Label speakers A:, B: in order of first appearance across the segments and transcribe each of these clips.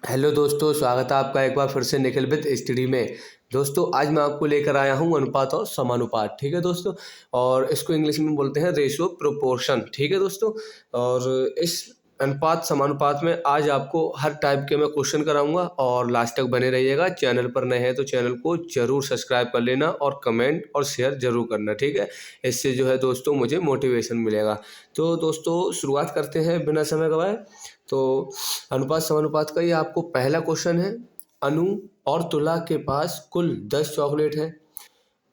A: Hello दोस्तों, स्वागत है आपका एक बार फिर से निखिल विद स्टडी में। दोस्तों आज मैं आपको लेकर आया हूँ अनुपात और समानुपात। ठीक है दोस्तों, और इसको इंग्लिश में बोलते हैं रेशियो प्रोपोर्शन। ठीक है दोस्तों, और इस अनुपात समानुपात में आज आपको हर टाइप के मैं क्वेश्चन कराऊंगा और लास्ट तक बने रहिएगा। चैनल पर नए हैं तो चैनल को जरूर सब्सक्राइब कर लेना और कमेंट और शेयर जरूर करना। ठीक है, इससे जो है दोस्तों मुझे मोटिवेशन मिलेगा। तो दोस्तों शुरुआत करते हैं बिना समय गवाए। तो अनुपात समानुपात का ये आपको पहला क्वेश्चन है। अनु और तुला के पास कुल 10 चॉकलेट हैं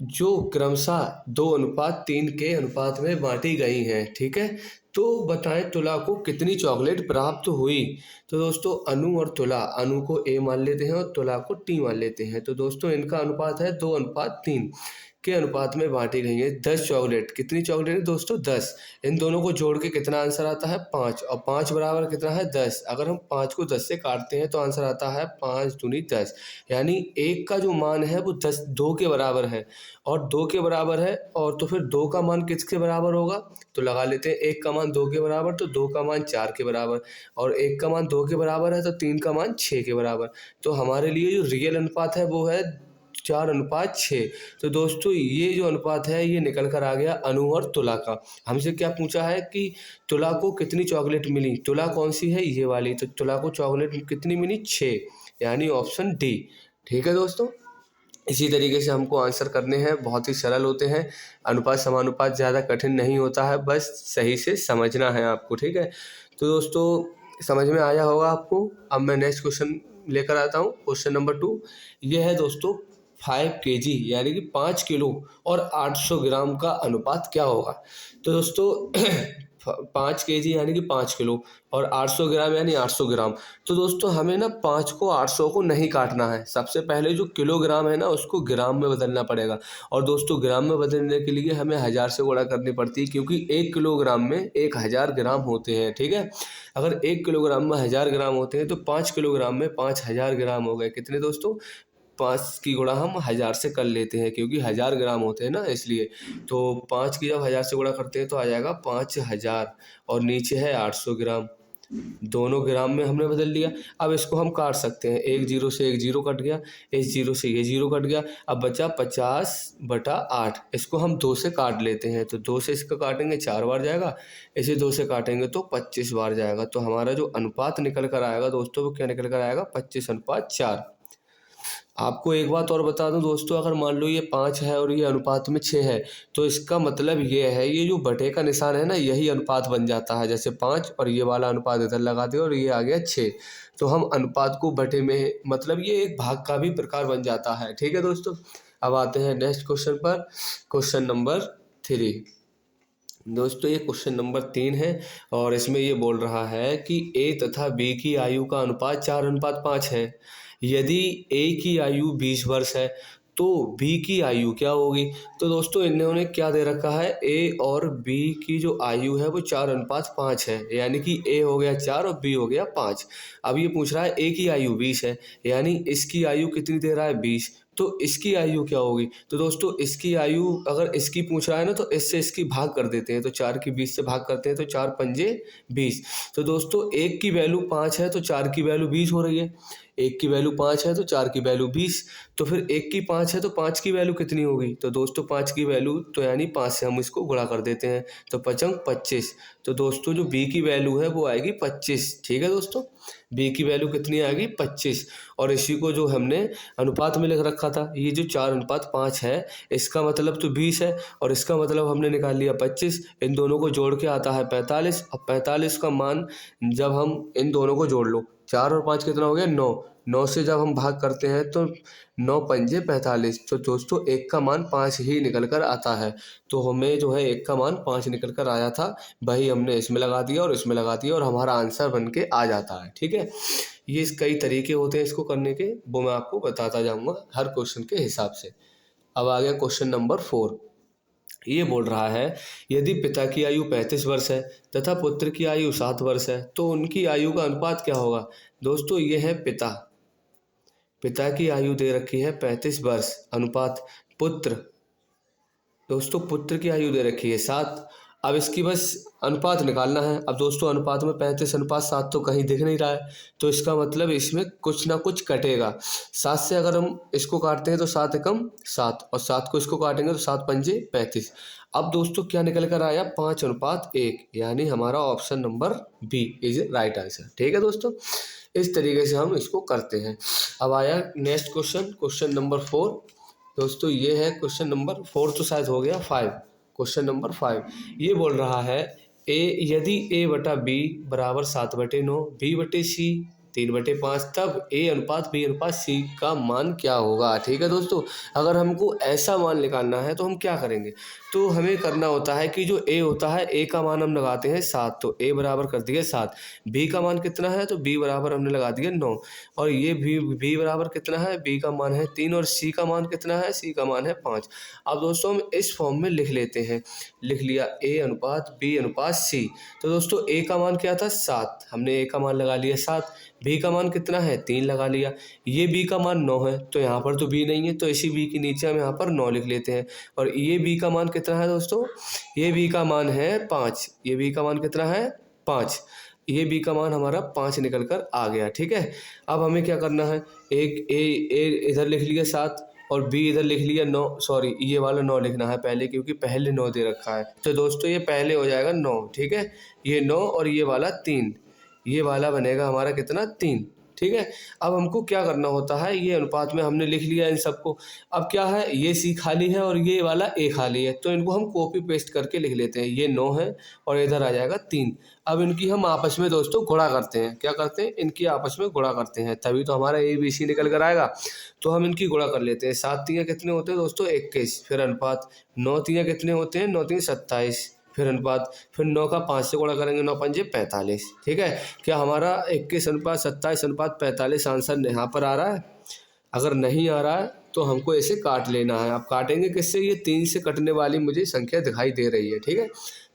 A: जो क्रमशः 2:3 के अनुपात में बांटी गई हैं। ठीक है, तो बताएं तुला को कितनी चॉकलेट प्राप्त हुई। तो दोस्तों अनु और तुला, अनु को ए मान लेते हैं और तुला को टी मान लेते हैं। तो दोस्तों इनका अनुपात है 2:3 के अनुपात में बांटी गई है 10 चॉकलेट। कितनी चॉकलेट है दोस्तों? 10। इन दोनों को जोड़ के कितना आंसर आता है? 5। और 5 बराबर कितना है? 10। अगर हम 5 को 10 से काटते हैं तो आंसर आता है 5 दूनी 10। यानी एक का जो मान है वो 10 2 के बराबर है और 2 के बराबर है। और तो फिर 2 का मान किसके बराबर होगा? तो लगा लेते हैं, एक का मान 2 के बराबर तो 2 का मान 4 के बराबर, और एक का मान 2 के बराबर है तो 3 का मान 6 के बराबर। तो हमारे लिए जो रियल अनुपात है वो है 4:6। तो दोस्तों ये जो अनुपात है ये निकल कर आ गया अनु और तुला का। हमसे क्या पूछा है कि तुला को कितनी चॉकलेट मिली। तुला कौन सी है? ये वाली। तो तुला को चॉकलेट कितनी मिली? 6, यानी ऑप्शन डी। ठीक है दोस्तों, इसी तरीके से हमको आंसर करने हैं, बहुत ही सरल होते हैं। अनुपात समानुपात ज़्यादा कठिन नहीं होता है, बस सही से समझना है आपको। ठीक है, तो दोस्तों समझ में आया होगा आपको। अब मैं नेक्स्ट क्वेश्चन लेकर आता हूँ, क्वेश्चन नंबर 2। ये है दोस्तों 5 kg यानी कि 5 किलो और 800 ग्राम का अनुपात क्या होगा। तो दोस्तों 5 kg यानी कि 5 किलो और 800 ग्राम यानी 800 ग्राम। तो दोस्तों हमें ना 5 को 800 को नहीं काटना है। सबसे पहले जो किलोग्राम है ना उसको ग्राम में बदलना पड़ेगा। और दोस्तों ग्राम में बदलने के लिए हमें 1000 से गुणा करनी पड़ती है, क्योंकि 1 किलोग्राम में 1000 ग्राम होते हैं। ठीक है, अगर 1 किलोग्राम में 1000 ग्राम होते हैं तो 5 किलोग्राम में 5000 ग्राम हो गए। कितने दोस्तों? 5 की गुणा हम 1000 से कर लेते हैं, क्योंकि 1000 ग्राम होते हैं ना, इसलिए। तो 5 की जब 1000 से गुणा करते हैं तो आ जाएगा 5000, और नीचे है 800 ग्राम। दोनों ग्राम में हमने बदल लिया। अब इसको हम काट सकते हैं, एक जीरो से एक जीरो कट गया, इस जीरो से ये जीरो कट गया। अब बचा 50/8। इसको हम 2 से काट लेते हैं, तो 2 से इसको काटेंगे 4 बार जाएगा, इसे 2 से काटेंगे तो 25 बार जाएगा। तो हमारा जो अनुपात निकल कर आएगा दोस्तों वो क्या निकल कर आएगा? 25:4। आपको एक बात और बता दूं दोस्तों, अगर मान लो ये 5 है और ये अनुपात में 6 है, तो इसका मतलब ये है, ये जो बटे का निशान है ना यही अनुपात बन जाता है। जैसे 5 और ये वाला अनुपात इधर लगा दिया और ये आ गया 6, तो हम अनुपात को बटे में, मतलब ये एक भाग का भी प्रकार बन जाता है। ठीक है दोस्तों, अब आते हैं नेक्स्ट क्वेश्चन पर, क्वेश्चन नंबर 3। दोस्तों ये क्वेश्चन नंबर 3 है और इसमें ये बोल रहा है कि ए तथा बी की आयु का अनुपात 4:5 है। यदि ए की आयु 20 वर्ष है तो बी की आयु क्या होगी। तो दोस्तों इन्होंने क्या दे रखा है, ए और बी की जो आयु है वो 4:5 है, यानी कि ए हो गया 4 और बी हो गया 5। अब ये पूछ रहा है ए की आयु 20 है, यानी इसकी आयु कितनी दे रहा है? 20। तो इसकी आयु क्या होगी? तो दोस्तों इसकी आयु, अगर इसकी पूछ रहा है ना तो इससे इसकी भाग कर देते हैं, तो 4 की 20 से भाग करते हैं तो 4 पंजे 20। तो दोस्तों एक की वैल्यू 5 है तो 4 की वैल्यू 20 हो रही है। एक की वैल्यू 5 है तो 4 की वैल्यू 20। तो फिर एक की 5 है तो 5 की वैल्यू कितनी होगी? तो दोस्तों 5 की वैल्यू तो यानी 5 से हम इसको गुणा कर देते हैं, तो 5×5 = 25। तो दोस्तों जो बी की वैल्यू है वो आएगी 25। ठीक है दोस्तों, बी की वैल्यू कितनी आएगी? 25। और इसी को जो हमने अनुपात में लिख रखा था, ये जो 4:5 है, इसका मतलब तो 20 है और इसका मतलब हमने निकाल लिया 25। इन दोनों को जोड़ के आता है 45। अब 45 का मान जब हम इन दोनों को जोड़ लो, 4 और 5 कितना हो गया? 9। 9 से जब हम भाग करते हैं तो 9 पंजे 45। तो दोस्तों एक का मान 5 ही निकल कर आता है। तो हमें जो है एक का मान 5 निकल कर आया था, वही हमने इसमें लगा दिया और इसमें लगा दिया और हमारा आंसर बन के आ जाता है। ठीक है, ये कई तरीके होते हैं इसको करने के, वो मैं आपको बताता जाऊंगा हर क्वेश्चन के हिसाब से। अब आ गया क्वेश्चन नंबर 4। ये बोल रहा है, यदि पिता की आयु 35 वर्ष है तथा पुत्र की आयु 7 वर्ष है तो उनकी आयु का अनुपात क्या होगा। दोस्तों ये है पिता, पिता की आयु दे रखी है 35 वर्ष, अनुपात पुत्र, दोस्तों पुत्र की आयु दे रखी है 7, अब इसकी बस अनुपात निकालना है। अब दोस्तों अनुपात में 35:7 तो कहीं दिख नहीं रहा है, तो इसका मतलब इसमें कुछ ना कुछ कटेगा। 7 से अगर हम इसको काटते हैं तो 7 एकम 7, और 7 को इसको काटेंगे तो 7 पंजे 35। अब दोस्तों क्या निकल कर आया, 5:1, यानी हमारा option number B is right answer. ठीक है दोस्तों, इस तरीके से हम इसको करते हैं। अब आया नेक्स्ट क्वेश्चन, क्वेश्चन नंबर 4। दोस्तों ये है क्वेश्चन नंबर 4, तो शायद हो गया 5। क्वेश्चन नंबर 5 ये बोल रहा है यदि A/B बराबर 7/9, B/C 3/5, तब A/B/C का मान क्या होगा। ठीक है दोस्तों, अगर हमको ऐसा मान निकालना है तो हम क्या करेंगे, तो हमें करना होता है कि जो A होता है, A का मान हम लगाते हैं 7, तो A बराबर कर दिया 7। B का मान कितना है, तो B बराबर हमने लगा दिया 9, और ये B बराबर कितना है, B का मान है 3, और C का मान कितना है, C का मान है 5। अब दोस्तों हम इस फॉर्म में लिख लेते हैं, लिख लिया A/B/C। तो दोस्तों A का मान क्या था, 7, हमने A का मान लगा लिया 7। B का मान कितना है, 3 लगा लिया। ये B का मान 9 है, तो यहाँ पर तो B नहीं है, तो इसी B के नीचे हम यहाँ पर 9 लिख लेते हैं। और ये B का मान कितना है दोस्तों, ये B का मान है 5। ये B का मान कितना है, 5। ये B का मान हमारा 5 निकल कर आ गया। ठीक है, अब हमें क्या करना है, एक A इधर लिख लिया 7, और B इधर लिख लिया 9, सॉरी ये वाला 9 लिखना है पहले, क्योंकि पहले 9 दे रखा है। तो दोस्तों ये पहले हो जाएगा 9, ठीक है, ये 9 और ये वाला 3, ये वाला बनेगा हमारा कितना, 3। ठीक है, अब हमको क्या करना होता है, ये अनुपात में हमने लिख लिया इन सबको। अब क्या है, ये C खाली है और ये वाला A खाली है, तो इनको हम कॉपी पेस्ट करके लिख लेते हैं। ये 9 है और इधर आ जाएगा 3। अब इनकी हम आपस में दोस्तों गुणा करते हैं। क्या करते हैं, इनकी आपस में गुणा करते हैं, तभी तो हमारा ABC निकल कर आएगा। तो हम इनकी गुणा कर लेते हैं। 7 3 कितने होते हैं दोस्तों, 21, फिर अनुपात। 9 3 कितने होते हैं, 9 3 27, फिर अनुपात। फिर 9 का 5 से गुणा करेंगे, 9 पंजे 45। ठीक है, क्या हमारा 21:27:45 आंसर यहाँ पर आ रहा है। अगर नहीं आ रहा है तो हमको इसे काट लेना है। आप काटेंगे किससे, ये 3 से कटने वाली मुझे संख्या दिखाई दे रही है। ठीक है,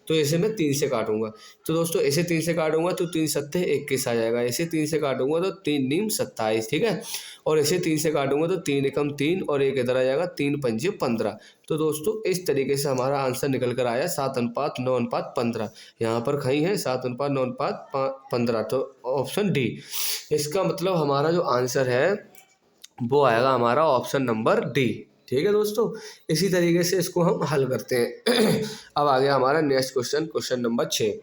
A: तो इसे मैं 3 से काटूंगा। तो दोस्तों इसे 3 से काटूंगा तो 3 7 21 आ जाएगा। इसे 3 से काटूंगा तो 3 9 27। ठीक है, और इसे 3 से काटूंगा तो 3 एकम 3, और एक इधर आ जाएगा 3 पंजे 15। तो दोस्तों इस तरीके से हमारा आंसर निकल कर आया 7:9:15। यहाँ पर कहीं है 7:9:15, तो ऑप्शन डी। इसका मतलब हमारा जो आंसर है वो आएगा हमारा ऑप्शन नंबर डी। ठीक है दोस्तों, इसी तरीके से इसको हम हल करते हैं। अब आ गया हमारा नेक्स्ट क्वेश्चन, क्वेश्चन नंबर 6।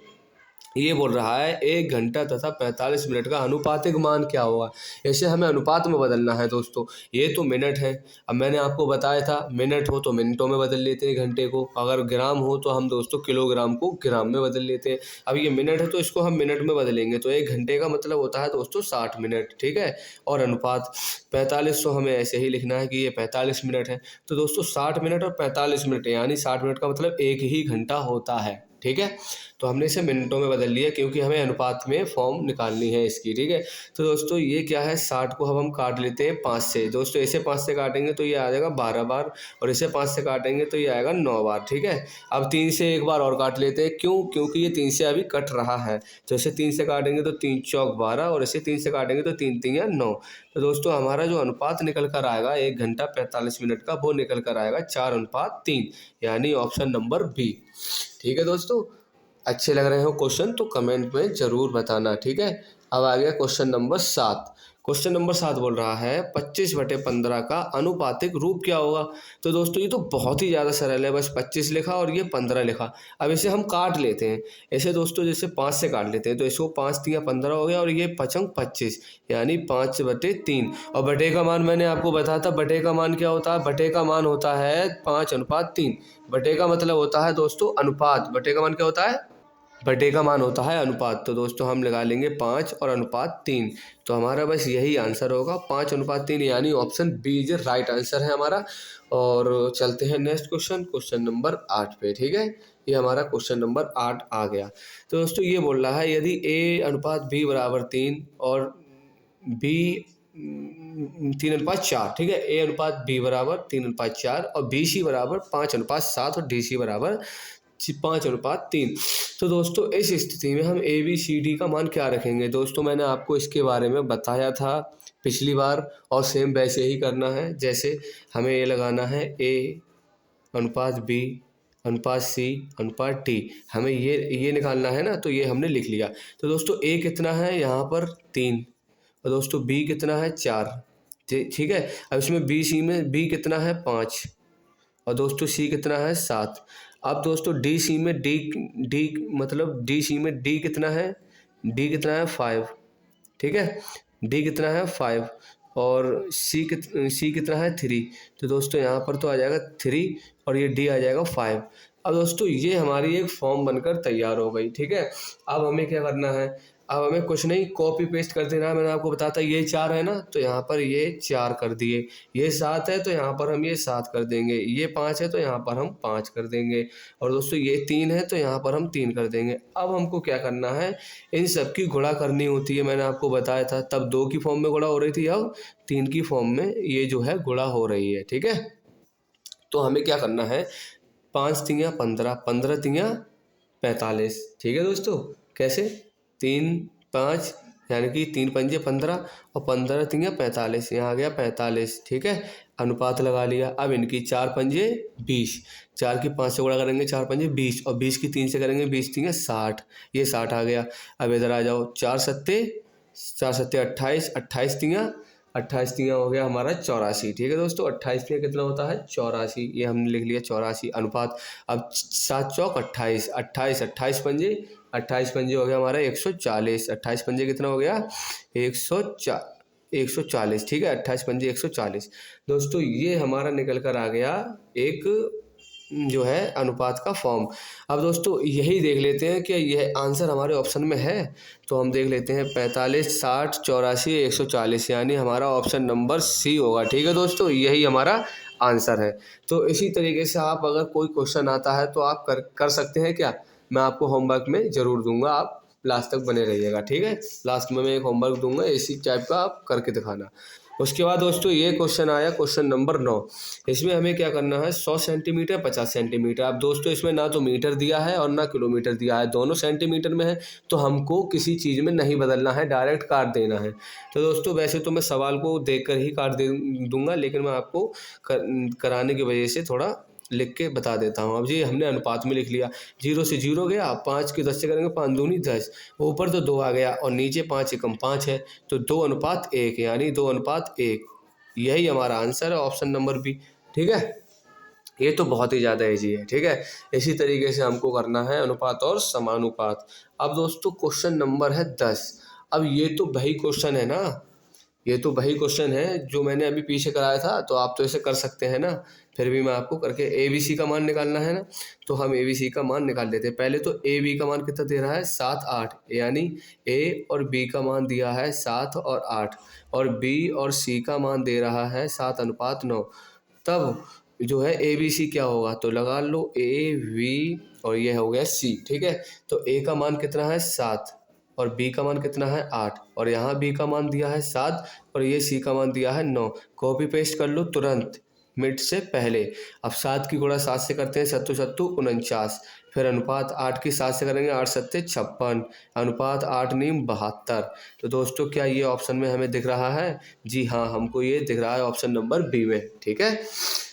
A: ये बोल रहा है 1 घंटा तथा 45 मिनट का अनुपातिक मान क्या होगा। ऐसे हमें अनुपात में बदलना है दोस्तों। ये तो मिनट है, अब मैंने आपको बताया था मिनट हो तो मिनटों में बदल लेते हैं घंटे को, अगर ग्राम हो तो हम दोस्तों किलोग्राम को ग्राम में बदल लेते हैं। अब ये मिनट है तो इसको हम मिनट में बदलेंगे, तो 1 घंटे का मतलब होता है दोस्तों 60 मिनट। ठीक है, और अनुपात 45, तो हमें ऐसे ही लिखना है कि ये 45 मिनट है। तो दोस्तों 60 मिनट और 45 मिनट, यानी 60 मिनट का मतलब 1 ही घंटा होता है। ठीक है, तो हमने इसे मिनटों में बदल लिया क्योंकि हमें अनुपात में फॉर्म निकालनी है इसकी। ठीक है, तो दोस्तों ये क्या है, 60 को हम काट लेते हैं 5 से। दोस्तों इसे 5 से काटेंगे तो ये आ जाएगा 12 बार, और इसे 5 से काटेंगे तो ये आएगा 9 बार। ठीक है, अब 3 से एक बार और काट लेते हैं, क्यों, क्योंकि ये 3 से अभी कट रहा है। तो इसे 3 से काटेंगे तो 3 चौक 12, और इसे 3 से काटेंगे तो 3 3 9। तो दोस्तों हमारा जो अनुपात निकल कर आएगा 1 घंटा 45 मिनट का, वो निकल कर आएगा 4:3, यानी ऑप्शन नंबर बी। ठीक है दोस्तों, अच्छे लग रहे हो क्वेश्चन तो कमेंट में ज़रूर बताना। ठीक है, अब आ गया क्वेश्चन नंबर 7। क्वेश्चन नंबर 7 बोल रहा है 25/15 का अनुपातिक रूप क्या होगा। तो दोस्तों ये तो बहुत ही ज़्यादा सरल है, बस 25 लिखा और ये 15 लिखा। अब इसे हम काट लेते हैं, ऐसे दोस्तों जैसे 5 से काट लेते हैं, तो इसको 5 3 15 हो गया, और ये 5 25, यानी 5/3। और बटे का मान मैंने आपको बताया था, बटे का मान क्या होता है, बटे का मान होता है 5:3। बटे का मतलब होता है दोस्तों अनुपात, बटे का मान क्या होता है, बटे का मान होता है अनुपात। तो दोस्तों हम लगा लेंगे 5 और अनुपात 3, तो हमारा बस यही आंसर होगा 5:3, यानी option B is right answer है हमारा। और चलते हैं नेक्स्ट क्वेश्चन, क्वेश्चन नंबर 8 पे। ठीक है, ये हमारा क्वेश्चन नंबर 8 आ गया। तो दोस्तों ये बोल रहा है यदि A/B बराबर 3 और B 3:4। ठीक है, A/B बराबर 3:4 और BC बराबर 5:7 और DC बराबर 5:3। तो दोस्तों इस स्थिति में हम ABCD का मान क्या रखेंगे। दोस्तों मैंने आपको इसके बारे में बताया था पिछली बार, और सेम वैसे ही करना है। जैसे हमें ये लगाना है A/B अनुपात सी अनुपात टी, हमें ये निकालना है ना, तो ये हमने लिख लिया। तो दोस्तों ए कितना है यहाँ पर 3, और दोस्तों बी कितना है 4, ठीक है। अब इसमें बी सी में बी कितना है 5, और दोस्तों सी कितना है 7। अब दोस्तों डी सी में डी डी मतलब डी सी में डी कितना है, डी कितना है 5, ठीक है, डी कितना है 5, और सी कितना है 3। तो दोस्तों यहाँ पर तो आ जाएगा 3 और ये डी आ जाएगा 5। अब दोस्तों ये हमारी एक फॉर्म बनकर तैयार हो गई, ठीक है। अब हमें क्या करना है, अब हमें कुछ नहीं, कॉपी पेस्ट कर देना है। मैंने आपको बताता ये 4 है ना, तो यहाँ पर ये 4 कर दिए, ये 7 है तो यहाँ पर हम ये 7 कर देंगे, ये 5 है तो यहाँ पर हम 5 कर देंगे, और दोस्तों ये 3 है तो यहाँ पर हम 3 कर देंगे। अब हमको क्या करना है, इन सब की गुणा करनी होती है। मैंने आपको बताया था, तब 2 की फॉर्म में गुणा हो रही थी, अब 3 की फॉर्म में ये जो है गुणा हो रही है, ठीक है। तो हमें क्या करना है, 5 तियाँ 15, 15 तियाँ 45, ठीक है दोस्तों। कैसे, 3 5 यानी कि 3 पंजे 15 और 15 तियाँ 45, यहाँ आ गया 45, ठीक है। अनुपात लगा लिया। अब इनकी 4 पंजे 20, 4 की 5 से गुणा करेंगे, 4 पंजे 20, और 20 की 3 से करेंगे, 20 तियाँ 60, ये 60 आ गया। अब इधर आ जाओ, 4 सत्ते 28, 28 तियाँ 28 तियाँ हो गया हमारा 84, ठीक है दोस्तों। 28 तियाँ कितना होता है 84, ये हमने लिख लिया 84 अनुपात। अब 7 चौक 28, 28 28 पंजे 28 पंजे हो गया हमारा 140, 28 पंजे कितना हो गया 140, ठीक है, 28 पंजे 140। दोस्तों ये हमारा निकल कर आ गया एक जो है अनुपात का फॉर्म। अब दोस्तों यही देख लेते हैं कि यह आंसर हमारे ऑप्शन में है, तो हम देख लेते हैं 45 60 84 140, यानी हमारा ऑप्शन नंबर सी होगा, ठीक है दोस्तों, यही हमारा आंसर है। तो इसी तरीके से आप अगर कोई क्वेश्चन आता है तो आप कर सकते हैं क्या, मैं आपको होमवर्क में ज़रूर दूंगा, आप लास्ट तक बने रहिएगा, ठीक है। लास्ट में मैं एक होमवर्क दूंगा, इसी टाइप का आप करके दिखाना। उसके बाद दोस्तों ये क्वेश्चन आया, क्वेश्चन नंबर 9। इसमें हमें क्या करना है, 100 सेंटीमीटर 50 सेंटीमीटर। अब दोस्तों इसमें ना तो मीटर दिया है और ना किलोमीटर दिया है, दोनों सेंटीमीटर में है, तो हमको किसी चीज़ में नहीं बदलना है, डायरेक्ट काट देना है। तो दोस्तों वैसे तो मैं सवाल को देखकर ही काट दे दूंगा, लेकिन मैं आपको कराने की वजह से थोड़ा लिख के बता देता हूँ। अब जी हमने अनुपात में लिख लिया, 0 से 0 गया, 5 की 10 से करेंगे, 5 दूनी 10, ऊपर तो 2 आ गया और नीचे 5 एकम 5 है, तो 2 अनुपात 1, यानी 2 अनुपात 1, यही हमारा आंसर है, ऑप्शन नंबर बी, ठीक है। ये तो बहुत ही ज़्यादा ईजी है, ठीक है। इसी तरीके से हमको करना है अनुपात और समानुपात। अब दोस्तों क्वेश्चन नंबर है 10। अब ये तो वही क्वेश्चन है ना, ये तो वही क्वेश्चन है जो मैंने अभी पीछे कराया था, तो आप तो इसे कर सकते हैं ना, फिर भी मैं आपको करके ए बी सी का मान निकालना है ना, तो हम ए बी सी का मान निकाल लेते हैं। पहले तो ए बी का मान कितना दे रहा है 7 8, यानी ए और बी का मान दिया है 7 और 8, और बी और सी का मान दे रहा है 7 अनुपात 9। तब जो है ए बी सी क्या होगा, तो लगा लो ए बी और ये हो गया सी, ठीक है। तो ए का मान कितना है 7 और बी का मान कितना है 8, और यहाँ बी का मान दिया है 7 और ये सी का मान दिया है 9। कॉपी पेस्ट कर लो तुरंत, मिनट से पहले। अब 7 की गुणा 7 से करते हैं, 7 7 49, फिर अनुपात 8 की 7 से करेंगे, 8 7 56, अनुपात 8 9 72। तो दोस्तों क्या ये ऑप्शन में हमें दिख रहा है, जी हाँ हमको ये दिख रहा है ऑप्शन नंबर बी में, ठीक है।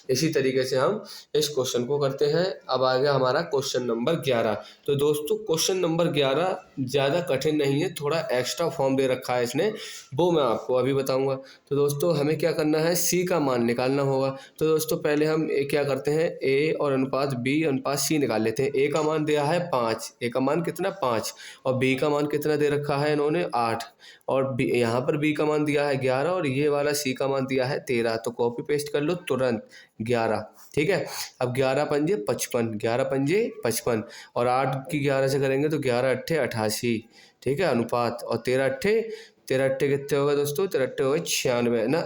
A: इसी तरीके से हम इस क्वेश्चन को करते हैं। अब आ गया हमारा क्वेश्चन नंबर 11। तो दोस्तों क्वेश्चन नंबर 11 ज़्यादा कठिन नहीं है, थोड़ा एक्स्ट्रा फॉर्म दे रखा है इसने, वो मैं आपको अभी बताऊंगा। तो दोस्तों हमें क्या करना है, सी का मान निकालना होगा। तो दोस्तों पहले हम क्या करते हैं, ए और अनुपात बी अनुपात सी निकाल लेते हैं। ए का मान दिया है 5, ए का मान कितना 5, और बी का मान कितना दे रखा है इन्होंने 8, और बी यहाँ पर बी का मान दिया है 11, और ये वाला सी का मान दिया है 13। तो कॉपी पेस्ट कर लो तुरंत 11, ठीक है। अब 11 पंजे 55, 11 पंजे 55, और 8 की 11 से करेंगे तो 11 अट्ठे 88, ठीक है, अनुपात, और 13 अट्ठे कितने हो गए दोस्तों, 13 अट्ठे हो गए 96 ना,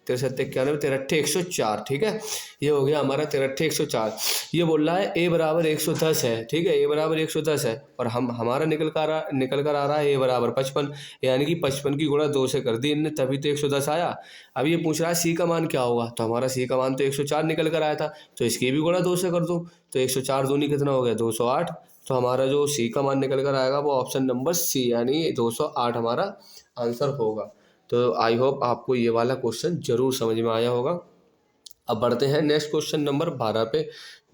A: 13 सत्ते 91, 13 अट्ठे 104, ठीक है। ये हो गया हमारा 13 अट्ठे 104। ये बोल रहा है ए बराबर 110 है, ठीक है, ए बराबर 110 है, और हमारा निकल कर आ रहा है ए बराबर 55, यानी कि 55 की गुणा 2 से कर दी इनने, तभी तो 110 आया। अब ये पूछ रहा है सी का मान क्या होगा, तो हमारा सी का मान तो 104 निकल कर आया था, तो इसकी भी गुणा 2 से कर दो, तो 104 दूनी कितना हो गया 208। तो हमारा जो सी का मान निकल कर आएगा वो ऑप्शन नंबर सी, यानी 208 हमारा आंसर होगा। तो आई होप आपको ये वाला क्वेश्चन जरूर समझ में आया होगा। अब बढ़ते हैं नेक्स्ट क्वेश्चन नंबर 12 पे।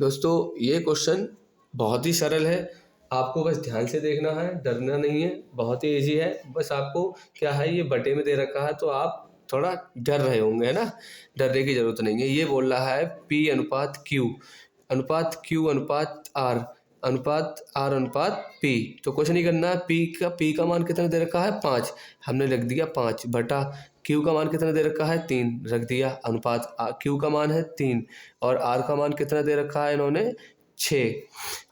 A: दोस्तों ये क्वेश्चन बहुत ही सरल है, आपको बस ध्यान से देखना है, डरना नहीं है, बहुत ही इजी है। बस आपको क्या है, ये बटे में दे रखा है तो आप थोड़ा डर रहे होंगे, है ना। डरने की ज़रूरत नहीं है। ये बोल रहा है P अनुपात Q अनुपात Q अनुपात R अनुपात R अनुपात P। तो कुछ नहीं करना है, P का मान कितना दे रखा है 5, हमने रख दिया 5 बटा Q का मान कितना दे रखा है 3, रख दिया अनुपात Q का मान है 3 और R का मान कितना दे रखा है इन्होंने 6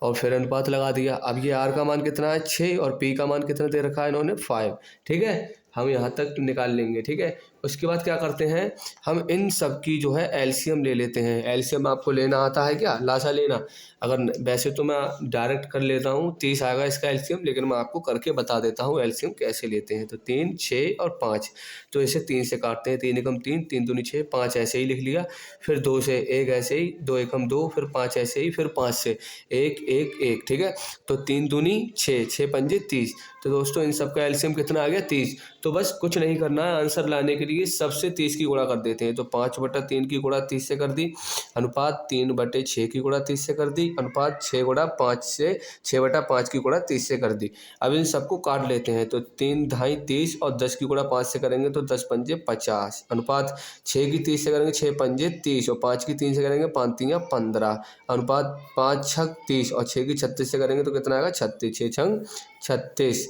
A: और फिर अनुपात लगा दिया। अब ये R का मान कितना है 6 और P का मान कितना दे रखा है इन्होंने 5। ठीक है, हम यहाँ तक निकाल लेंगे। ठीक है, उसके बाद क्या करते हैं, हम इन सब की जो है एलसीएम ले लेते हैं। एलसीएम आपको लेना आता है क्या, लासा लेना? अगर वैसे तो मैं डायरेक्ट कर लेता हूँ, 30 आएगा इसका एलसीएम, लेकिन मैं आपको करके बता देता हूँ एलसीएम कैसे लेते हैं। तो 3, 6 और 5, तो इसे 3 से काटते हैं, 3 एकम 3, 3 दूनी 6, 5 ऐसे ही लिख लिया। फिर 2 से 1 ऐसे ही, 2 एकम 2, फिर 5 ऐसे ही, फिर 5 से 1 1 1। ठीक है, तो 3 दूनी 6, 6 पंजे 30। तो दोस्तों इन सब का एलसीएम कितना आ गया 30। तो बस कुछ नहीं करना है, आंसर लाने के लिए सबसे 30 की गुणा कर देते हैं। तो 5/3 की गुणा 30 से कर दी, अनुपात 3/6 की गुणा 30 से कर दी, अनुपात 6/5 से 6/5 की गुणा 30 से कर दी। अब इन सबको काट लेते हैं। तो 3 ढाई 30 और 10 की गुणा 5 से करेंगे तो 10 पंजे 50, अनुपात 6 की 30 से करेंगे 6 पंजे 30 और 5 की 3 से करेंगे 5 3 15, अनुपात 5 6 30 और 6 की 36 से करेंगे तो कितना आएगा 36, 6 छंग 36।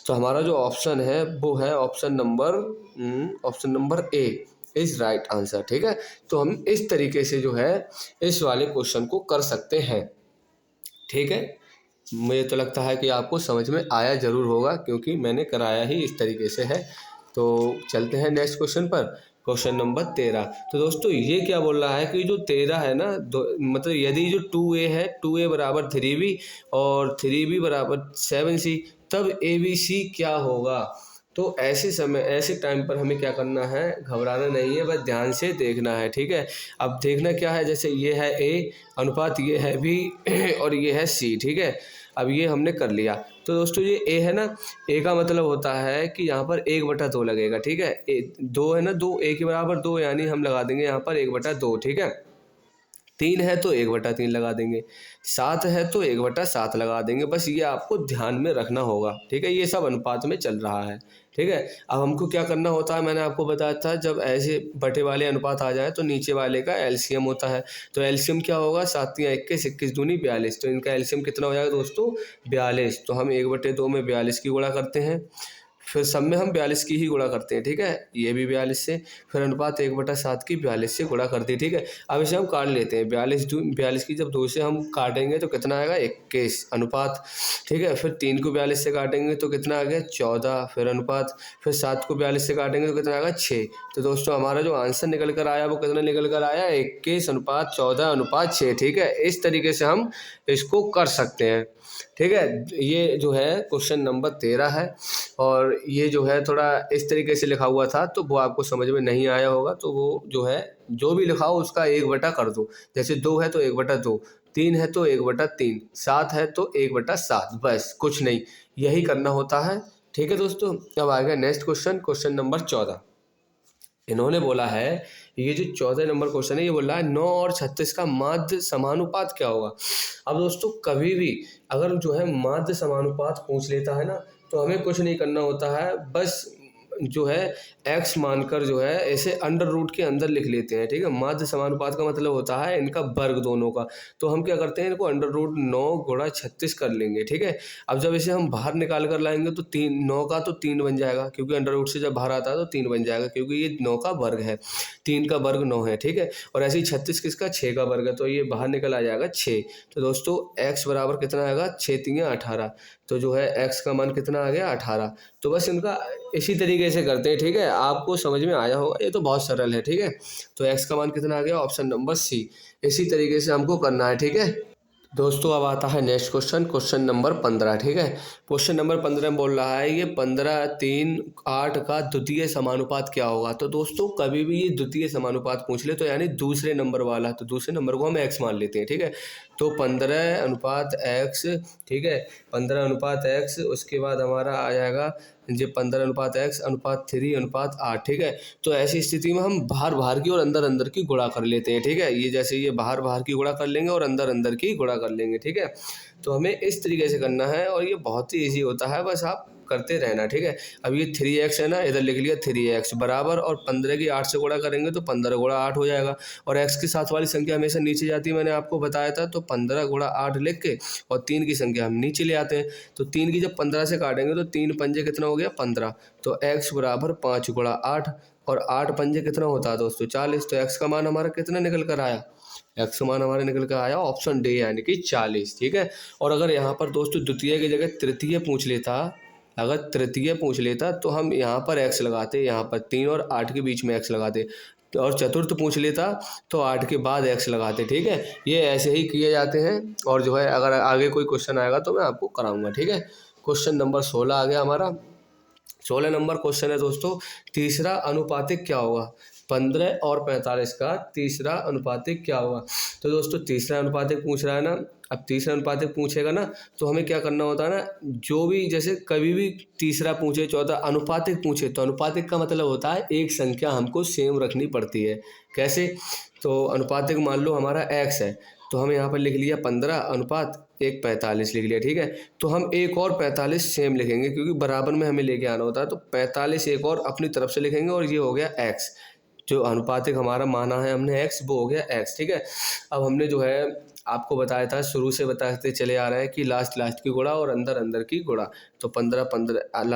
A: तो हमारा जो ऑप्शन है वो है option number A is right answer. ठीक है, तो हम इस तरीके से जो है इस वाले क्वेश्चन को कर सकते हैं। ठीक है, मुझे तो लगता है कि आपको समझ में आया ज़रूर होगा, क्योंकि मैंने कराया ही इस तरीके से है। तो चलते हैं नेक्स्ट क्वेश्चन पर, क्वेश्चन नंबर 13। तो दोस्तों ये क्या बोल रहा है कि जो 13 है ना, मतलब यदि जो 2a है, 2a बराबर 3b और 3b बराबर 7c, तब ABC क्या होगा। तो ऐसे टाइम पर हमें क्या करना है, घबराना नहीं है, बस ध्यान से देखना है। ठीक है, अब देखना क्या है, जैसे ये है A अनुपात ये है B और ये है C। ठीक है, अब ये हमने कर लिया। तो दोस्तों ये A है ना, A का मतलब होता है कि यहाँ पर 1/2 लगेगा। ठीक है, 2 है ना, 2 A के बराबर 2, यानी हम लगा देंगे यहाँ पर 1/2। ठीक है, 3 है तो 1/3 लगा देंगे, 7 है तो 1/7 लगा देंगे। बस ये आपको ध्यान में रखना होगा। ठीक है, ये सब अनुपात में चल रहा है। ठीक है, अब हमको क्या करना होता है, मैंने आपको बताया था, जब ऐसे बटे वाले अनुपात आ जाए तो नीचे वाले का एलसीएम होता है। तो एलसीएम क्या होगा, 7 या 21, 21 दूनी 42। तो इनका एलसीएम कितना हो जाएगा दोस्तों 42। तो हम 1/2 में 42 की गुणा करते हैं, फिर सब में हम 42 की ही गुणा करते हैं। ठीक है, ये भी 42 से, फिर अनुपात 1/7 की 42 से गुणा कर दी। ठीक है, अब इसे हम काट लेते हैं, 42 की जब 2 से हम काटेंगे तो कितना आएगा 21 अनुपात। ठीक है, फिर 3 को 42 से काटेंगे तो कितना आ गया 14, फिर अनुपात, फिर 7 को 42 से काटेंगे तो कितना आएगा 6। तो दोस्तों हमारा जो आंसर निकल कर आया वो कितना निकल कर आया 21 अनुपात 14 अनुपात 6। ठीक है, इस तरीके से हम इसको कर सकते हैं। ठीक है, ये जो है क्वेश्चन नंबर 13 है और ये जो है थोड़ा इस तरीके से लिखा हुआ था तो वो आपको समझ में नहीं आया होगा। तो वो जो है जो भी लिखा हो उसका 1 कर दो। जैसे 2 है तो 1/2, 3 है तो 1/3, 7 है तो 1/7, बस कुछ नहीं, यही करना होता है। ठीक है दोस्तों, अब आ गया नेक्स्ट क्वेश्चन, क्वेश्चन नंबर 14। इन्होंने बोला है, ये जो 14 नंबर क्वेश्चन है, ये बोल रहा है 9 और 36 का माध्य समानुपात क्या होगा। अब दोस्तों कभी भी अगर जो है माध्य समानुपात पूछ लेता है ना, तो हमें कुछ नहीं करना होता है, बस जो है x मानकर जो है ऐसे अंडर रूट के अंदर लिख लेते हैं। ठीक है, माध्य समानुपात का मतलब होता है इनका वर्ग दोनों का। तो हम क्या करते हैं, इनको अंडर रूट 9 गुणा 36 कर लेंगे। ठीक है, अब जब इसे हम बाहर निकाल कर लाएंगे तो 9 का तो 3 बन जाएगा, क्योंकि अंडर रूट से जब बाहर आता है तो 3 बन जाएगा, क्योंकि ये 9 का वर्ग है, 3 का वर्ग 9 है। ठीक है, और ऐसे ही 36 किसका 6 का वर्ग है, तो ये बाहर निकल आ जाएगा 6। तो दोस्तों x बराबर कितना आएगा 6 3 18। तो जो है x का मान कितना आ गया 18। तो बस इनका इसी तरीके से करते हैं। ठीक है, आपको समझ में आया होगा, ये तो बहुत सरल है। ठीक है, तो x का मान कितना आ गया ऑप्शन नंबर सी। इसी तरीके से हमको करना है। ठीक है दोस्तों, अब आता है नेक्स्ट क्वेश्चन, क्वेश्चन नंबर 15। ठीक है, क्वेश्चन नंबर 15 में बोल रहा है ये 15 3 8 का द्वितीय समानुपात क्या होगा। तो दोस्तों कभी भी ये द्वितीय समानुपात पूछ ले तो यानी दूसरे नंबर वाला, तो दूसरे नंबर को हम x मान लेते हैं। ठीक है, तो 15 अनुपात x। ठीक है, 15 अनुपात x, उसके बाद हमारा आ जाएगा ये 15:x/3:8, ठीक है। तो ऐसी स्थिति में हम बाहर बाहर की और अंदर अंदर की गुणा कर लेते हैं, ठीक है। ये जैसे ये बाहर बाहर की गुणा कर लेंगे और अंदर अंदर की गुणा कर लेंगे, ठीक है। तो हमें इस तरीके से करना है और ये बहुत ही ईजी होता है, बस आप करते रहना, ठीक है। अब ये 3x है ना, इधर लिख लिया 3x बराबर, और 15 की 8 से गुणा करेंगे तो 15 गुणा 8 हो जाएगा। और x के साथ वाली संख्या हमेशा नीचे जाती है, मैंने आपको बताया था। तो 15 गुणा 8 लिख के और 3 की संख्या हम नीचे ले आते हैं। तो 3 की जब 15 से काटेंगे तो 3 पंजे कितना हो गया 15। तो x बराबर 5 गुणा 8, और 8 पंजे कितना होता है दोस्तों 40। तो x का मान हमारा कितना निकल कर आया, एक्स मान हमारे निकल कर आया ऑप्शन डी यानी कि 40, ठीक है। और अगर यहाँ पर दोस्तों द्वितीय की जगह तृतीय पूछ लेता, अगर तृतीय पूछ लेता तो हम यहाँ पर एक्स लगाते, यहाँ पर 3 और 8 के बीच में एक्स लगाते। और चतुर्थ पूछ लेता तो 8 के बाद एक्स लगाते, ठीक है। ये ऐसे ही किए जाते हैं। और जो है अगर आगे कोई क्वेश्चन आएगा तो मैं आपको कराऊंगा, ठीक है। क्वेश्चन नंबर 16 आ गया हमारा। 16 नंबर क्वेश्चन है दोस्तों, तीसरा अनुपातिक क्या होगा। 15 और 45 का तीसरा अनुपातिक क्या होगा। तो दोस्तों तीसरा अनुपातिक पूछ रहा है ना, अब तीसरा अनुपातिक पूछेगा ना तो हमें क्या करना होता है ना, जो भी जैसे कभी भी तीसरा पूछे चौथा अनुपातिक पूछे तो अनुपातिक का मतलब होता है एक संख्या हमको सेम रखनी पड़ती है। कैसे, तो अनुपातिक मान लो हमारा x है, तो हम यहाँ पर लिख लिया 15 अनुपात 1:45 लिख लिया, ठीक है। तो हम एक और 45 सेम लिखेंगे क्योंकि बराबर में हमें लेके आना होता है। तो 45 एक और अपनी तरफ से लिखेंगे और ये हो गया x। जो अनुपातिक हमारा माना है हमने x, वो हो गया x, ठीक है। अब हमने जो है आपको बताया था, शुरू से बताते चले आ रहे हैं कि लास्ट की गुणा और अंदर अंदर की गुणा। तो 15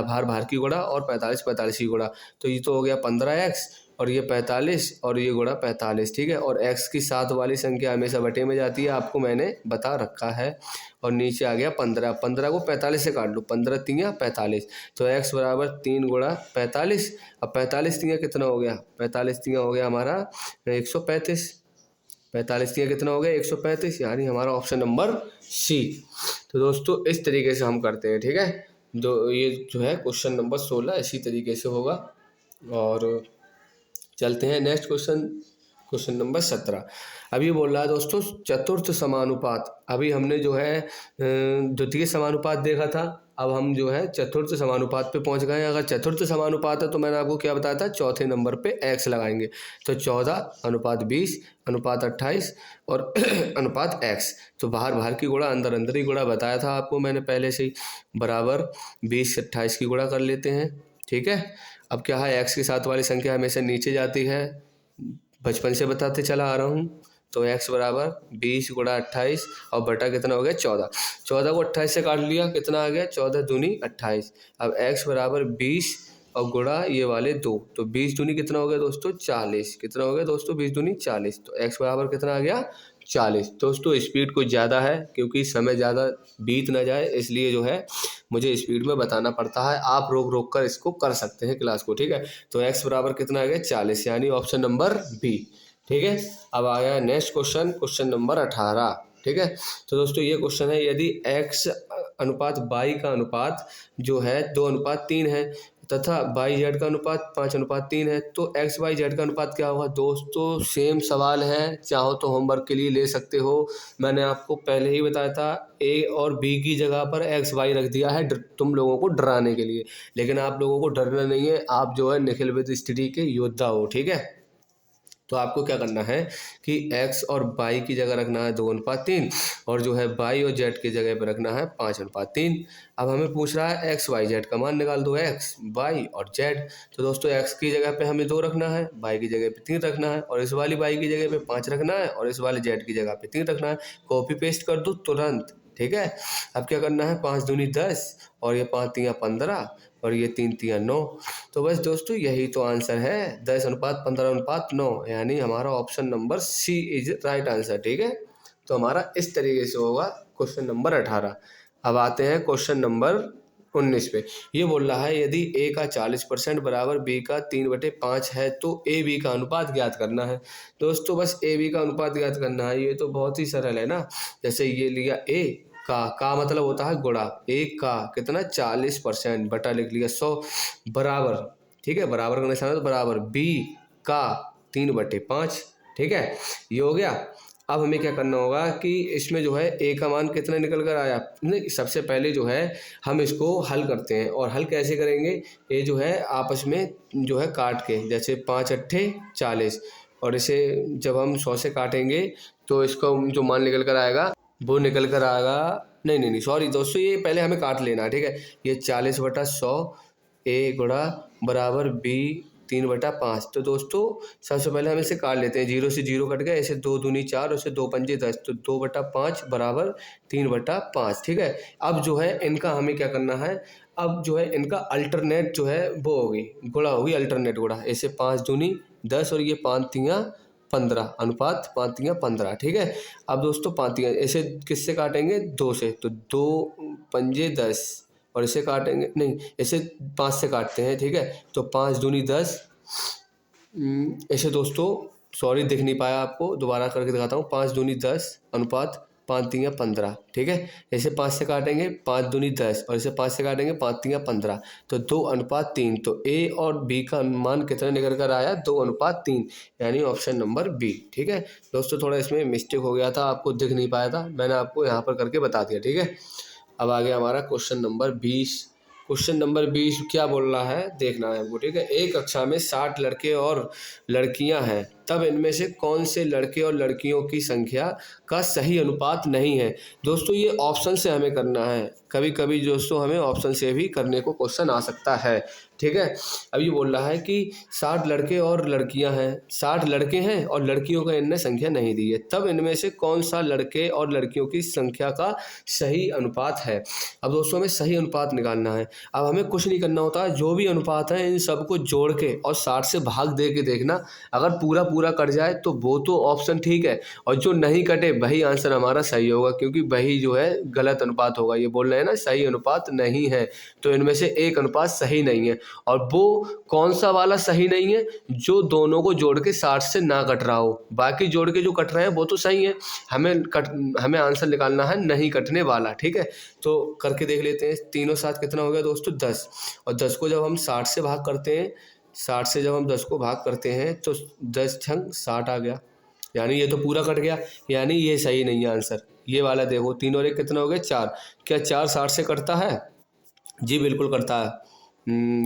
A: बाहर बाहर की गुणा और 45 की गुणा। तो ये तो हो गया 15x और ये 45 और ये गुणा 45, ठीक है। और x की साथ वाली संख्या हमेशा बटे में जाती है, आपको मैंने बता रखा है। और नीचे आ गया 15, 15 को 45 से काट लो, 15 तिया 45। तो x बराबर 3 गुणा 45। अब 45 तिया कितना हो गया, 45 तिया हो गया हमारा 135। 45 तिया कितना हो गया 135, यानी हमारा ऑप्शन नंबर सी। तो दोस्तों इस तरीके से हम करते हैं, ठीक है। ये जो है क्वेश्चन नंबर 16 इसी तरीके से होगा। और चलते हैं नेक्स्ट क्वेश्चन, क्वेश्चन नंबर 17। अभी बोल रहा है दोस्तों चतुर्थ समानुपात। अभी हमने जो है द्वितीय समानुपात देखा था, अब हम जो है चतुर्थ समानुपात पे पहुंच गए हैं। अगर चतुर्थ समानुपात है तो मैंने आपको क्या बताया था, चौथे नंबर पे x लगाएंगे। तो 14:20:28 और अनुपात x। तो बाहर बाहर की गुणा अंदर अंदर की गुणा बताया था आपको मैंने पहले से ही, बराबर 20 से 28 की गुणा कर लेते हैं, ठीक है। अब क्या है, x के साथ वाली संख्या हमेशा नीचे जाती है, बचपन से बताते चला आ रहा हूँ। तो x बराबर 20 गुणा 28 और बटा कितना हो गया 14। 14 को 28 से काट लिया, कितना आ गया 14 दूनी 28। अब x बराबर 20 और गुणा ये वाले 2, तो 20 दूनी कितना हो गया दोस्तों 40। कितना हो गया दोस्तों 20 दूनी 40। तो x बराबर कितना आ गया 40। दोस्तों स्पीड कुछ ज़्यादा है क्योंकि समय ज़्यादा बीत ना जाए, इसलिए जो है मुझे स्पीड में बताना पड़ता है। आप रोक रोक कर इसको कर सकते हैं क्लास को, ठीक है। तो x बराबर कितना आ गया 40, यानी ऑप्शन नंबर बी, ठीक है। अब आया नेक्स्ट क्वेश्चन, क्वेश्चन नंबर 18, ठीक है। तो दोस्तों ये क्वेश्चन है, यदि x अनुपात y का अनुपात जो है 2:3 है तथा YZ का अनुपात 5:3 है, तो XYZ का अनुपात क्या होगा। दोस्तों सेम सवाल है, चाहो तो होमवर्क के लिए ले सकते हो। मैंने आपको पहले ही बताया था A और B की जगह पर XY रख दिया है तुम लोगों को डराने के लिए, लेकिन आप लोगों को डरना नहीं है। आप जो है निखिल विद स्टडी के योद्धा हो, ठीक है। तो आपको क्या करना है कि x और y की जगह रखना है 2:3 और जो है y और z की जगह पर रखना है 5:3। अब हमें पूछ रहा है x y z का मान निकाल दो, x y और z। तो दोस्तों x की जगह पे हमें 2 रखना है, y की जगह पे 3 रखना है, और इस वाली y की जगह पे 5 रखना है, और इस वाले z की जगह पे 3 रखना है। कॉपी पेस्ट कर दो तुरंत, ठीक है। अब क्या करना है, 5 दूनी 10 और ये 5 तिया 15 और ये 3 तिया 9। तो बस दोस्तों यही तो आंसर है, 10:15:9, यानी हमारा option number C is right answer, ठीक है। तो हमारा इस तरीके से होगा क्वेश्चन नंबर 18। अब आते हैं क्वेश्चन नंबर 19 पे। ये बोल रहा है यदि a का 40% बराबर b का 3/5 है तो a b का अनुपात ज्ञात करना है। दोस्तों बस a b का अनुपात ज्ञात करना है, ये तो बहुत ही सरल है ना। जैसे ये लिया a का मतलब होता है गुणा, एक का कितना 40% बटा लिख लिया 100 बराबर, ठीक है, बराबर का निशान तो बराबर b का 3/5, ठीक है, ये हो गया। अब हमें क्या करना होगा कि इसमें जो है ए का मान कितना निकल कर आया, नहीं सबसे पहले जो है हम इसको हल करते हैं। और हल कैसे करेंगे, ये जो है आपस में जो है काट के, जैसे 5 अट्ठे 40, और इसे जब हम 100 से काटेंगे तो इसको जो मान निकल कर आएगा वो निकल कर आएगा, नहीं नहीं नहीं सॉरी दोस्तों, ये पहले हमें काट लेना है, ठीक है। ये 40/100 ए गुणा बराबर बी 3/5। तो दोस्तों सबसे पहले हम इसे काट लेते हैं, 0 से 0 कट गया, ऐसे 2 दूनी 4 और से 2 पंजे 10, तो 2/5 बराबर 3/5, ठीक है। अब जो है इनका हमें क्या करना है, अब जो है इनका अल्टरनेट जो है वो होगी गुणा होगी, अल्टरनेट गुणा, ऐसे 5 दूनी 10 और ये 5 तियाँ 15, अनुपात 5 तियाँ 15, ठीक है। अब दोस्तों 5 तियाँ ऐसे किससे काटेंगे, 2 से, तो 2 पंजे 10, और इसे काटेंगे नहीं, इसे 5 से काटते हैं, ठीक है। तो 5 दूनी 10, ऐसे दोस्तों सॉरी दिख नहीं पाया आपको, दोबारा करके दिखाता हूँ। 5 दूनी 10 अनुपात 5 तियाँ 15, ठीक है। ऐसे 5 से काटेंगे 5 दूनी 10, और इसे 5 से काटेंगे 5 तियाँ 15, तो 2:3। तो ए और बी का अनुमान कितना निकल कर आया, 2:3, यानी ऑप्शन नंबर बी, ठीक है। दोस्तों थोड़ा इसमें मिस्टेक हो गया था, आपको दिख नहीं पाया था, मैंने आपको यहाँ पर करके बता दिया, ठीक है। अब आ गया हमारा क्वेश्चन नंबर 20। क्वेश्चन नंबर 20 क्या बोल रहा है, देखना है हमको, ठीक है। एक कक्षा में 60 लड़के और लड़कियां हैं, तब इनमें से कौन से लड़के और लड़कियों की संख्या का सही अनुपात नहीं है। दोस्तों ये ऑप्शन से हमें करना है, कभी कभी दोस्तों हमें ऑप्शन से भी करने को क्वेश्चन आ सकता है, ठीक है। अब ये बोल रहा है कि 60 लड़के और लड़कियां हैं, 60 लड़के हैं और लड़कियों का इनने संख्या नहीं दी है, तब इनमें से कौन सा लड़के और लड़कियों की संख्या का सही अनुपात है। अब दोस्तों हमें सही अनुपात निकालना है। अब हमें कुछ नहीं करना होता, जो भी अनुपात है इन सबको जोड़ के और 60 से भाग दे के देखना, अगर पूरा पूरा कट जाए तो वो तो ऑप्शन ठीक है, और जो नहीं कटे वही आंसर हमारा सही होगा, क्योंकि वही जो है गलत अनुपात होगा। ये बोल रहे हैं ना सही अनुपात नहीं है, तो इनमें से एक अनुपात सही नहीं है। और वो कौन सा वाला सही नहीं है, जो दोनों को जोड़ के 60 से ना कट रहा हो, बाकी जोड़ के जो कट रहे हैं वो तो सही है। हमें आंसर निकालना है नहीं कटने वाला, ठीक है। तो करके देख लेते हैं, 3 और 7 कितना हो गया दोस्तों, 10, और 10 को जब हम 60 से भाग करते हैं, 60 से जब हम 10 को भाग करते हैं तो 10 छंग 60 आ गया, यानी ये तो पूरा कट गया, यानी ये सही नहीं है आंसर। ये वाला देखो, 3 और 1 कितना हो गया 4, क्या 4 60 से कटता है, जी बिल्कुल कटता है।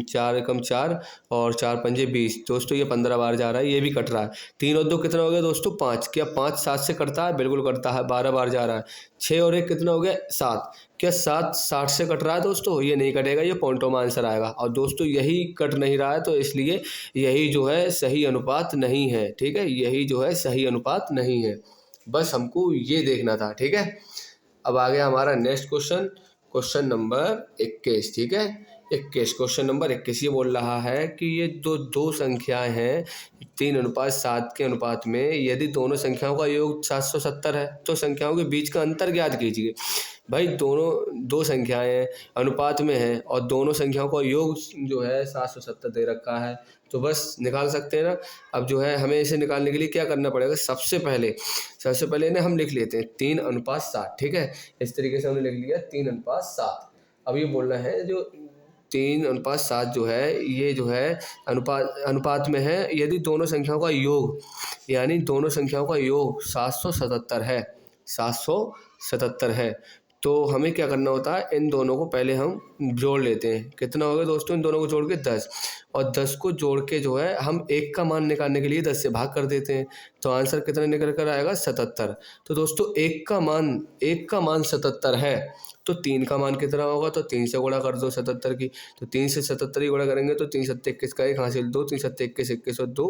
A: 4 एकम 4 और 4 पंजे 20, दोस्तों ये 15 बार जा रहा है, ये भी कट रहा है। 3 और 2 कितना हो गया दोस्तों 5, क्या 5 7 से कटता है, बिल्कुल कटता है, 12 बार जा रहा है। 6 और 1 कितना हो गया 7, क्या 7 60 से कट रहा है दोस्तों, ये नहीं कटेगा, ये पॉइंटों में आंसर आएगा। और दोस्तों यही कट नहीं रहा है, तो इसलिए यही जो है सही अनुपात नहीं है, ठीक है, यही जो है सही अनुपात नहीं है, बस हमको ये देखना था, ठीक है। अब आ गया हमारा नेक्स्ट क्वेश्चन, क्वेश्चन नंबर 21, ठीक है। 21 क्वेश्चन नंबर 21 ये बोल रहा है कि ये दो संख्याएं हैं 3:7 के अनुपात में, यदि दोनों संख्याओं का योग 770 है तो संख्याओं के बीच का अंतर ज्ञात कीजिए। भाई दोनों दो संख्याएं अनुपात में हैं और दोनों संख्याओं का योग जो है 770 दे रखा है, तो बस निकाल सकते हैं ना। अब जो है हमें इसे निकालने के लिए क्या करना पड़ेगा, सबसे पहले ना हम लिख लेते हैं 3:7, ठीक है। इस तरीके से हमने लिख लिया 3:7। अब ये बोल रहे हैं जो 3:7 जो है ये जो है अनुपात में है, यदि दोनों संख्याओं का योग, यानी दोनों संख्याओं का योग 777 है, 777 है, तो हमें क्या करना होता है, इन दोनों को पहले हम जोड़ लेते हैं। कितना हो गया दोस्तों, इन दोनों को जोड़ के 10, और 10 को जोड़ के जो है हम एक का मान निकालने के लिए 10 से भाग कर देते हैं, तो आंसर कितना निकल कर आएगा 77। तो दोस्तों एक का मान 77 है, तो 3 का मान कितना होगा, तो 3 से गुणा कर दो 77 की, तो 3 से 77 ही गुणा करेंगे तो 3 7 21 का 1 हासिल 2, 3 7 21 21 और 2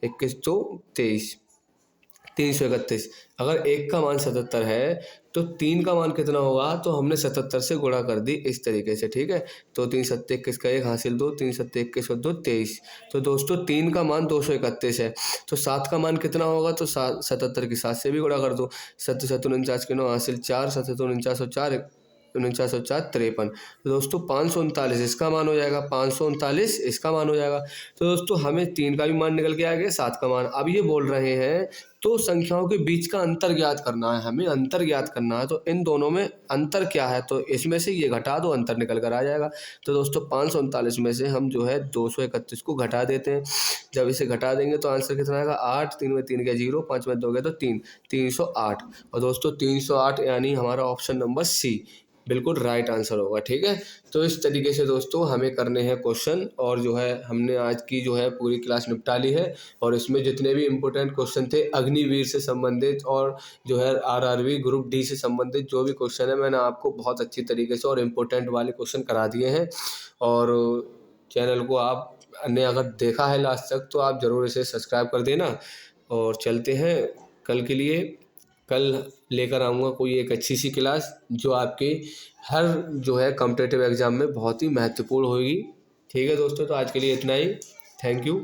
A: 21 2 23, 331। अगर एक का मान 77 है तो 3 का मान कितना होगा, तो हमने 77 से गुणा कर दी इस तरीके से, ठीक है। तो 3 7 21 का 1 हासिल 2, 3 7 21 और 2 23। तो दोस्तों 3 का मान 231 है, तो 7 का मान कितना होगा, तो 77 की 7 से भी गुणा कर दो, 7 7 49 के 9 हासिल 4, 7 49 और 4 53 तो दोस्तों 539 इसका मान हो जाएगा, 539 इसका मान हो जाएगा। तो दोस्तों हमें 3 का भी मान निकल के आ गया, 7 का मान। अब ये बोल रहे हैं तो संख्याओं के बीच का अंतर ज्ञात करना है, हमें अंतर ज्ञात करना है। तो इन दोनों में अंतर क्या है, तो इसमें से ये घटा दो, अंतर निकल कर आ जाएगा। तो दोस्तों 539 में से हम जो है 231 को घटा देते हैं। जब इसे घटा देंगे तो आंसर कितना आएगा, 8, 3 में 3 गया 0, 5 में 2 गया तो 3, 308। और दोस्तों 308 यानी हमारा ऑप्शन नंबर सी बिल्कुल राइट आंसर होगा। ठीक है, तो इस तरीके से दोस्तों हमें करने हैं क्वेश्चन, और जो है हमने आज की जो है पूरी क्लास निपटा ली है। और इसमें जितने भी इम्पोर्टेंट क्वेश्चन थे अग्निवीर से संबंधित और जो है आरआरबी ग्रुप डी से संबंधित जो भी क्वेश्चन है, मैंने आपको बहुत अच्छी तरीके से और इम्पोर्टेंट वाले क्वेश्चन करा दिए हैं। और चैनल को आपने अगर देखा है लास्ट तक तो आप ज़रूर इसे सब्सक्राइब कर देना। और चलते हैं कल के लिए, कल लेकर आऊँगा कोई एक अच्छी सी क्लास जो आपके हर जो है कॉम्पिटिटिव एग्ज़ाम में बहुत ही महत्वपूर्ण होगी। ठीक है दोस्तों, तो आज के लिए इतना ही। Thank you.